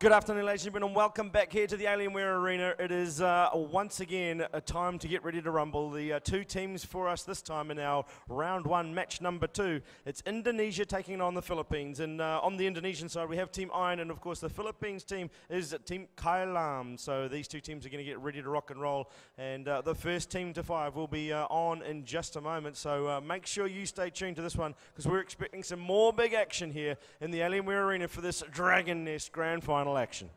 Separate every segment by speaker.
Speaker 1: Good afternoon, ladies and gentlemen, and welcome back here to the Alienware Arena. It is once again a time to get ready to rumble. The two teams for us this time in our round one, match number 2. It's Indonesia taking on the Philippines, and on the Indonesian side we have Team Iron, and of course the Philippines team is Team Quaelum. So these two teams are going to get ready to rock and roll, and the first team to 5 will be on in just a moment. So make sure you stay tuned to this one, because we're expecting some more big action here in the Alienware Arena for this Dragon Nest Grand Final action.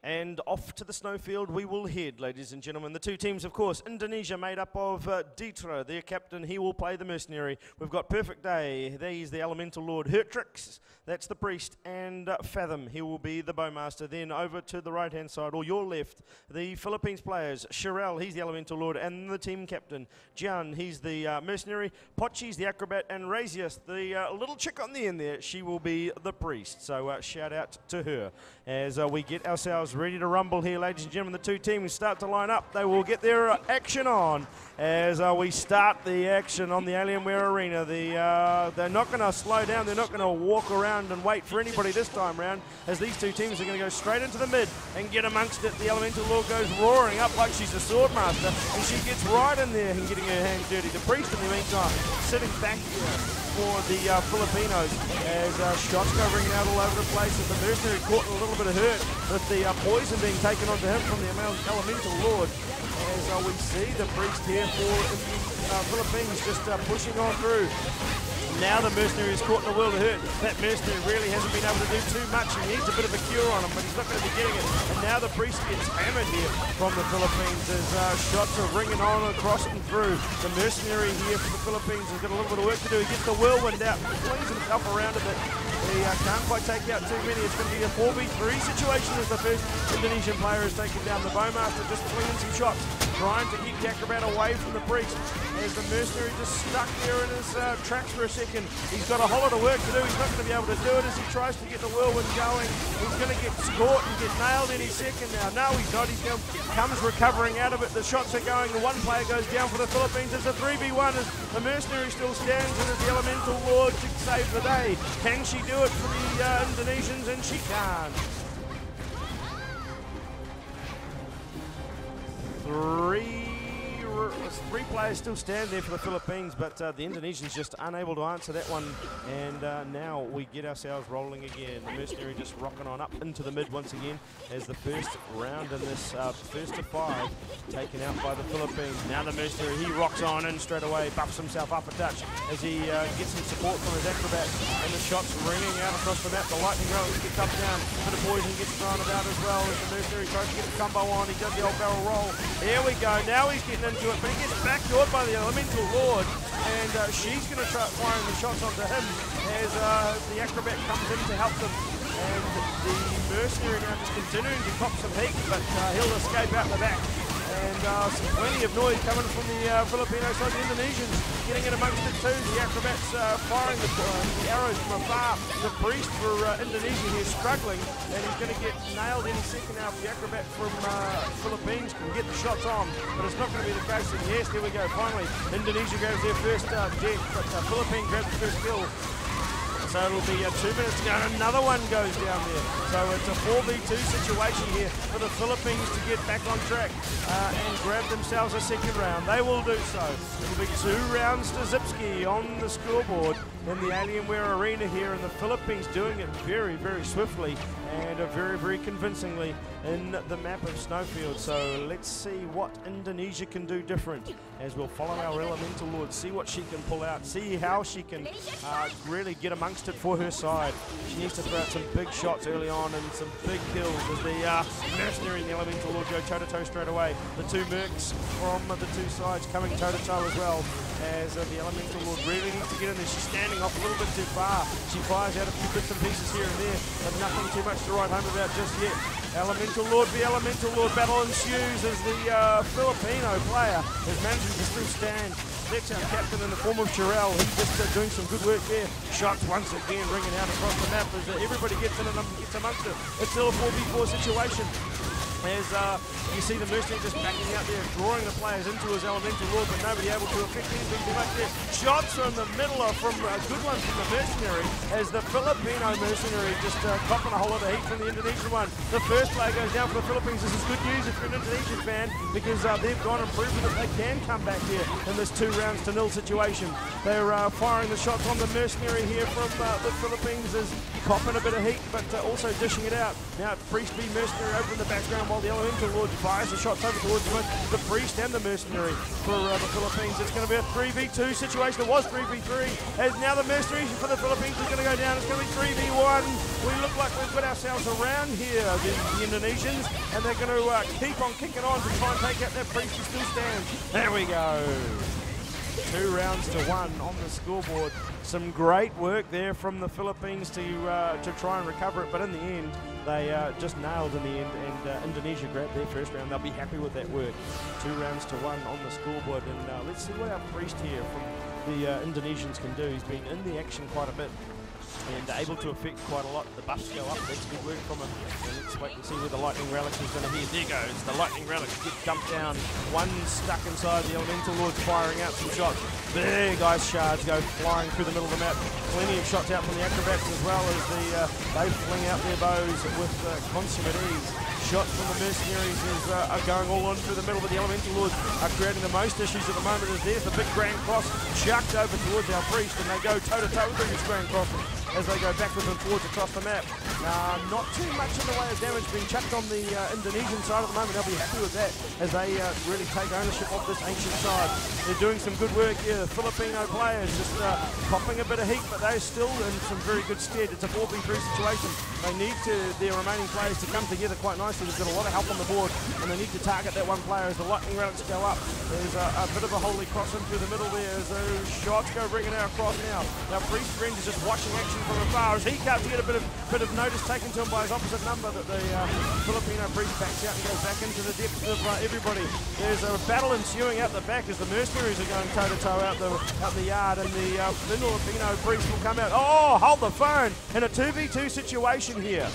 Speaker 1: And off to the snowfield we will head, ladies and gentlemen. The two teams, of course, Indonesia made up of Ditra, their captain. He will play the mercenary. We've got Perfect Day. He's the elemental lord. Hertrix, that's the priest. And Fathom, he will be the bowmaster. Then over to the right-hand side, or your left, the Philippines players. Sherelle, he's the elemental lord and the team captain. Jian, he's the mercenary. Pochi's the acrobat. And Razius, the little chick on the end there, she will be the priest. So shout out to her as we get ourselves ready to rumble here, ladies and gentlemen. The two teams start to line up. They will get their action on as we start the action on the Alienware Arena. They're not going to slow down. They're not going to walk around and wait for anybody this time round, as these two teams are going to go straight into the mid and get amongst it. The Elemental Lord goes roaring up like she's a swordmaster, and she gets right in there and getting her hands dirty. The priest, in the meantime, sitting back here for the Filipinos as shots go ringing out all over the place, as the mercenary caught a little bit of hurt with the poison being taken onto him from the Elemental Lord, as we see the priest here for the Philippines just pushing on through. Now the mercenary is caught in a world of hurt. That mercenary really hasn't been able to do too much. He needs a bit of a cure on him, but he's not going to be getting it. And now the priest gets hammered here from the Philippines as shots are ringing on across and through. The mercenary here for the Philippines has got a little bit of work to do. He gets the whirlwind out, flings himself around a bit. He can't quite take out too many. It's going to be a 4v3 situation as the first Indonesian player is taken down. The bowmaster just flinging some shots, trying to keep the acrobat away from the priest, as the mercenary just stuck there in his tracks for a second. He's got a whole lot of work to do. He's not going to be able to do it as he tries to get the whirlwind going. He's going to get caught and get nailed any second now. No, he's not. He comes recovering out of it. The shots are going. The one player goes down for the Philippines. It's a 3v1 as the mercenary still stands, and as the Elemental Lord to save the day. Can she do it for the Indonesians? And she can't. Three players still stand there for the Philippines, but the Indonesians just unable to answer that one. And now we get ourselves rolling again. The mercenary just rocking on up into the mid once again as the first round in this first to 5 taken out by the Philippines. Now the mercenary, he rocks on in straight away, buffs himself up a touch as he gets some support from his acrobat, and the shots ringing out across the map. The lightning rolls gets up down, a bit of poison gets thrown about as well as the mercenary tries to get the combo on. He does the old barrel roll. There we go. Now he's getting into it, but he gets backdoored by the Elemental Lord, and she's going to try firing the shots onto him as the acrobat comes in to help them. And the mercenary now just continuing to cop some heat, but he'll escape out the back. And plenty of noise coming from the Filipino side. The Indonesians getting in amongst it too. The acrobats firing the arrows from afar. The priest for Indonesia here struggling, and he's going to get nailed any second now if the acrobat from Philippines can get the shots on. But it's not going to be the case. And yes, there we go. Finally, Indonesia grabs their first death, but Philippines grabs the first kill. So it'll be 2 minutes to go, and another one goes down there. So it's a 4v2 situation here for the Philippines to get back on track and grab themselves a second round. They will do so. It'll be 2 rounds to Zipski on the scoreboard in the Alienware Arena here, and the Philippines doing it very, very swiftly and very, very convincingly in the map of Snowfield. So let's see what Indonesia can do different as we'll follow our Elemental Lord, see what she can pull out, see how she can really get amongst it for her side. She needs to throw out some big shots early on and some big kills as the mercenary and the Elemental Lord go toe-to-toe straight away. The two mercs from the two sides coming toe-to-toe as well, as the Elemental Lord really needs to get in there. She's standing off a little bit too far. She fires out a few bits and pieces here and there, but nothing too much to write home about just yet. Elemental Lord v Elemental Lord battle ensues as the Filipino player is managing to still stand. That's our captain in the form of Sherelle. He's just doing some good work there. Shots once again ringing out across the map as everybody gets in and gets amongst it. It's still a 4v4 situation. As you see the mercenary just backing out there, drawing the players into his elemental lord, but nobody able to affect anything too much there. Shots from the middle are from a good one from the mercenary, as the Filipino mercenary just copping a whole lot of heat from the Indonesian one. The first player goes down for the Philippines. This is good news if you're an Indonesian fan, because they've gone and proven that they can come back here in this 2 rounds to 0 situation. They're firing the shots on the mercenary here from the Philippines, is copping a bit of heat, but also dishing it out. Now Priest v Mercenary over in the background, while the Elemental Lord fires the shots over towards the Priest and the Mercenary for the Philippines. It's going to be a 3v2 situation. It was 3v3, as now the Mercenary for the Philippines is going to go down. It's going to be 3v1. We look like we've got ourselves around here, the Indonesians, and they're going to keep on kicking on to try and take out that Priest who still stands. There we go. 2 rounds to 1 on the scoreboard. Some great work there from the Philippines to try and recover it, but in the end they just nailed in the end, and Indonesia grabbed their first round. They'll be happy with that work. 2 rounds to 1 on the scoreboard, and let's see what our Priest here from the Indonesians can do. He's been in the action quite a bit and able to affect quite a lot. The buffs go up, that's good work from him. And let's wait and see where the Lightning Relic is going to be. There goes, the Lightning Relic gets dumped down. One stuck inside, the Elemental Lord's firing out some shots. Big ice shards go flying through the middle of the map. Plenty of shots out from the Acrobats, as well as they fling out their bows with consummate ease. Shots from the Mercenaries are going all on through the middle, but the Elemental Lords are creating the most issues at the moment. As there's the big Grand Cross chucked over towards our Priest, and they go toe-to-toe with this Grand Cross as they go backwards and forwards across the map. Not too much in the way of damage being chucked on the Indonesian side at the moment. They'll be happy with that as they really take ownership of this ancient side. They're doing some good work here. The Filipino players just popping a bit of heat, but they're still in some very good stead. It's a 4v3 situation. They need their remaining players to come together quite nicely. They've got a lot of help on the board, and they need to target that one player as the Lightning Relics go up. There's a bit of a holy cross in through the middle there as those shots go ringing out across now. Now Priest Friend is just watching action from afar as he can't get a bit of notice taken to him by his opposite number, that the Filipino Priest backs out and goes back into the depths of everybody. There's a battle ensuing out the back as the Mercenaries are going toe-to-toe out the yard, and the Filipino Priest will come out. Oh, hold the phone in a 2v2 situation here.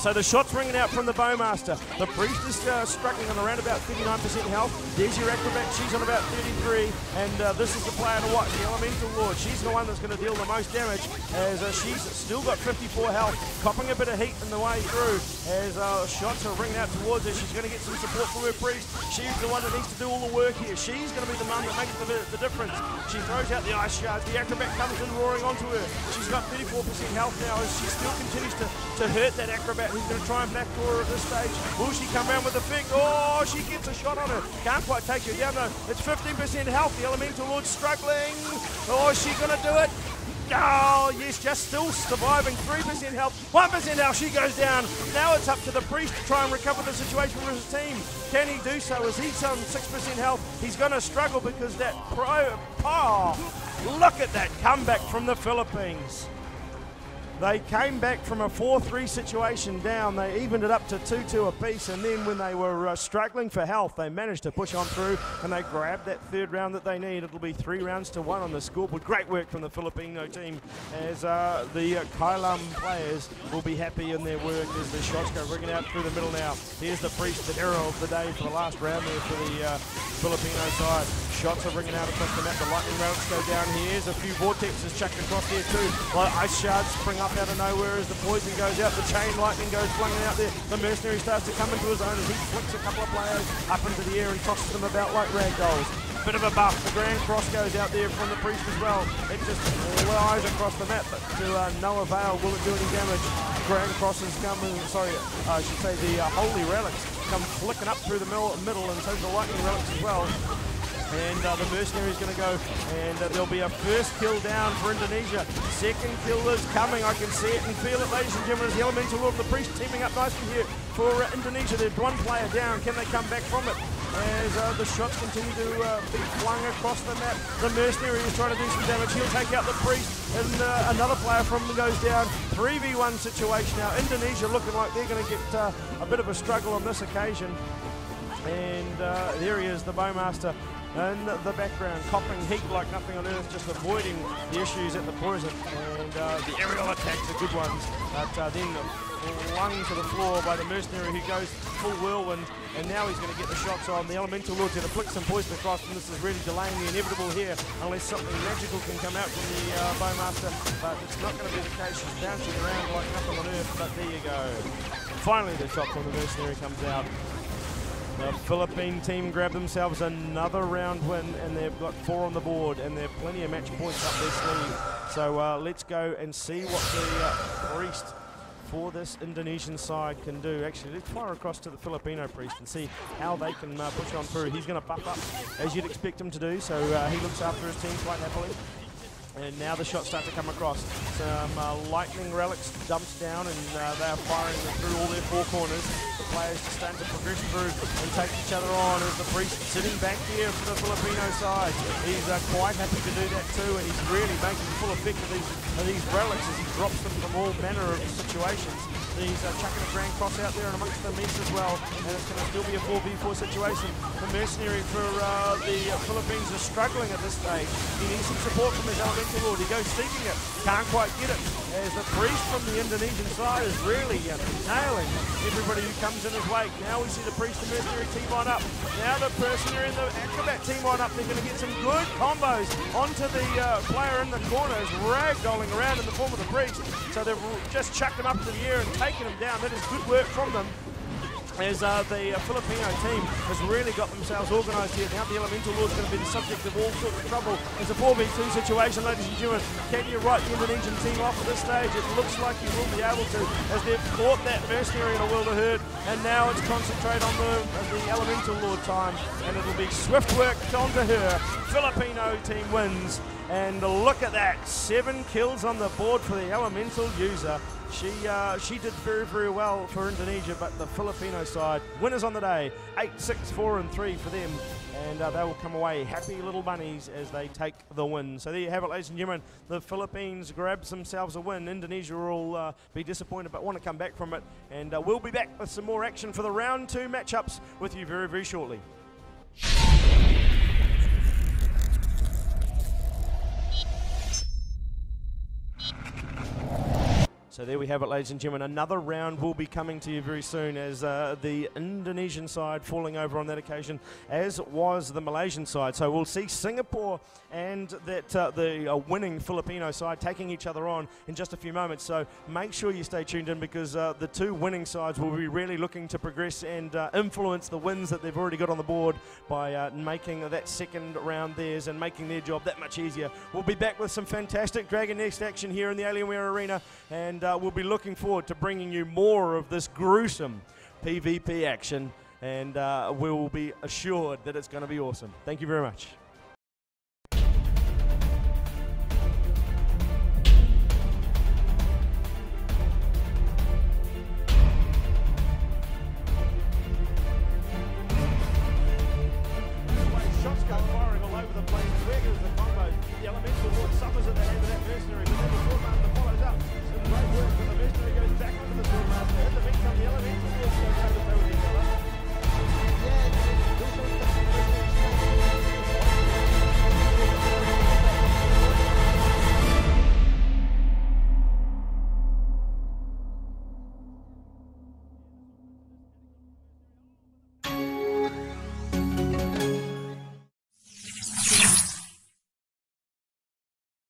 Speaker 1: So the shot's ringing out from the Bowmaster. The Priest is struggling on around about 39% health. There's your Acrobat, she's on about 33. And this is the player to watch, the Elemental Lord. She's the one that's going to deal the most damage, as she's still got 54 health, copping a bit of heat in the way through. As shots are ringing out towards her, she's going to get some support from her Priest. She's the one that needs to do all the work here. She's going to be the one that makes the difference. She throws out the ice shards. The Acrobat comes in roaring onto her. She's got 34% health now, as she still continues to hurt that Acrobat, who's going to try and backdoor her at this stage. Will she come around with a fig? Oh, she gets a shot on her. Can't quite take her down though. It's 15% health. The Elemental Lord's struggling. Oh, is she going to do it? Oh, yes, just still surviving. 3% health, 1% health. She goes down. Now it's up to the Priest to try and recover the situation for his team. Can he do so? As he's on 6% health, he's going to struggle because that look at that comeback from the Philippines. They came back from a 4-3 situation down. They evened it up to 2-2 apiece, and then when they were struggling for health, they managed to push on through, and they grabbed that third round that they need. It'll be 3 rounds to 1 on the scoreboard. Great work from the Filipino team, as the Quaelum players will be happy in their work as the shots go ringing out through the middle now. Here's the Priest, the hero of the day for the last round there for the Filipino side. Shots are ringing out across the map. The Lightning Relics go down. Here's a few vortexes chucked across there too. Ice shards spring up out of nowhere as the poison goes out. The chain lightning goes flinging out there. The Mercenary starts to come into his own as he flicks a couple of players up into the air and tosses them about like ragdolls. Bit of a buff. The Grand Cross goes out there from the Priest as well. It just flies across the map, but to no avail. Will it do any damage? Grand Crosses come, I should say the Holy Relics come flicking up through the middle, and so the Lightning Relics as well. And the Mercenary is going to go, and there'll be a first kill down for Indonesia. Second kill is coming. I can see it and feel it, ladies and gentlemen, as the Elemental Lord of the Priest teaming up nicely here for Indonesia. There's one player down. Can they come back from it? As the shots continue to be flung across the map. The Mercenary is trying to do some damage. He'll take out the Priest, and another player from them goes down. 3v1 situation now. Indonesia looking like they're going to get a bit of a struggle on this occasion. And there he is, the Bowmaster. in the background, copping heat like nothing on earth, just avoiding the issues at the present. And the aerial attacks are good ones, but then flung to the floor by the mercenary who goes full whirlwind, and now he's going to get the shots on. The Elemental Lord's going to flick some poison across, and this is really delaying the inevitable here, unless something magical can come out from the Bowmaster, but it's not going to be the case. He's bouncing around like nothing on earth, but there you go. Finally the shot from the mercenary comes out. The Philippine team grab themselves another round win, and they've got 4 on the board, and they've plenty of match points up their sleeve. So let's go and see what the priest for this Indonesian side can do. Actually, let's fire across to the Filipino priest and see how they can push on through. He's going to buff up, as you'd expect him to do, so he looks after his team quite happily. And now the shots start to come across. Some lightning relics dumped down, and they are firing through all their 4 corners. The players are starting to progress through and take each other on, as the priest sitting back here for the Filipino side. He's quite happy to do that too, and he's really making full effect of these relics as he drops them from all manner of situations. He's chucking a grand cross out there and amongst the mess as well, and it's going to still be a 4v4 situation. The mercenary for the Philippines is struggling at this stage. He needs some support from his Elemental Lord. He goes seeking it, can't quite get it, as the priest from the Indonesian side is really nailing everybody who comes in his wake. Now we see the priest and mercenary team on up. Now the mercenary and the acrobat team on up. They're going to get some good combos onto the player in the corners, ragdolling around in the form of the priest. So they've just chucked him up to the air and taken him down. That is good work from them, as the Filipino team has really got themselves organised here. Now the Elemental Lord's going to be the subject of all sorts of trouble. It's a 4v2 situation, ladies and gentlemen. Can you write the Indonesian team off at this stage? It looks like you will be able to, as they've caught that mercenary in a world of hurt, and now it's concentrate on the Elemental Lord time, and it'll be swift work onto her. Filipino team wins, and look at that, 7 kills on the board for the Elemental user. She did very, very well for Indonesia, but the Filipino side, winners on the day, 8, 6, 4 and 3 for them, and they will come away happy little bunnies as they take the win. So there you have it, ladies and gentlemen. The Philippines grabs themselves a win. Indonesia will be disappointed but want to come back from it, and we'll be back with some more action for the round 2 matchups with you very, very shortly. So there we have it, ladies and gentlemen. Another round will be coming to you very soon, as the Indonesian side falling over on that occasion, as was the Malaysian side. So we'll see Singapore and the winning Filipino side taking each other on in just a few moments. So make sure you stay tuned in, because the 2 winning sides will be really looking to progress and influence the wins that they've already got on the board by making that second round theirs and making their job that much easier. We'll be back with some fantastic Dragon Nest action here in the Alienware Arena, and we'll be looking forward to bringing you more of this gruesome PvP action, and we'll be assured that it's going to be awesome. Thank you very much.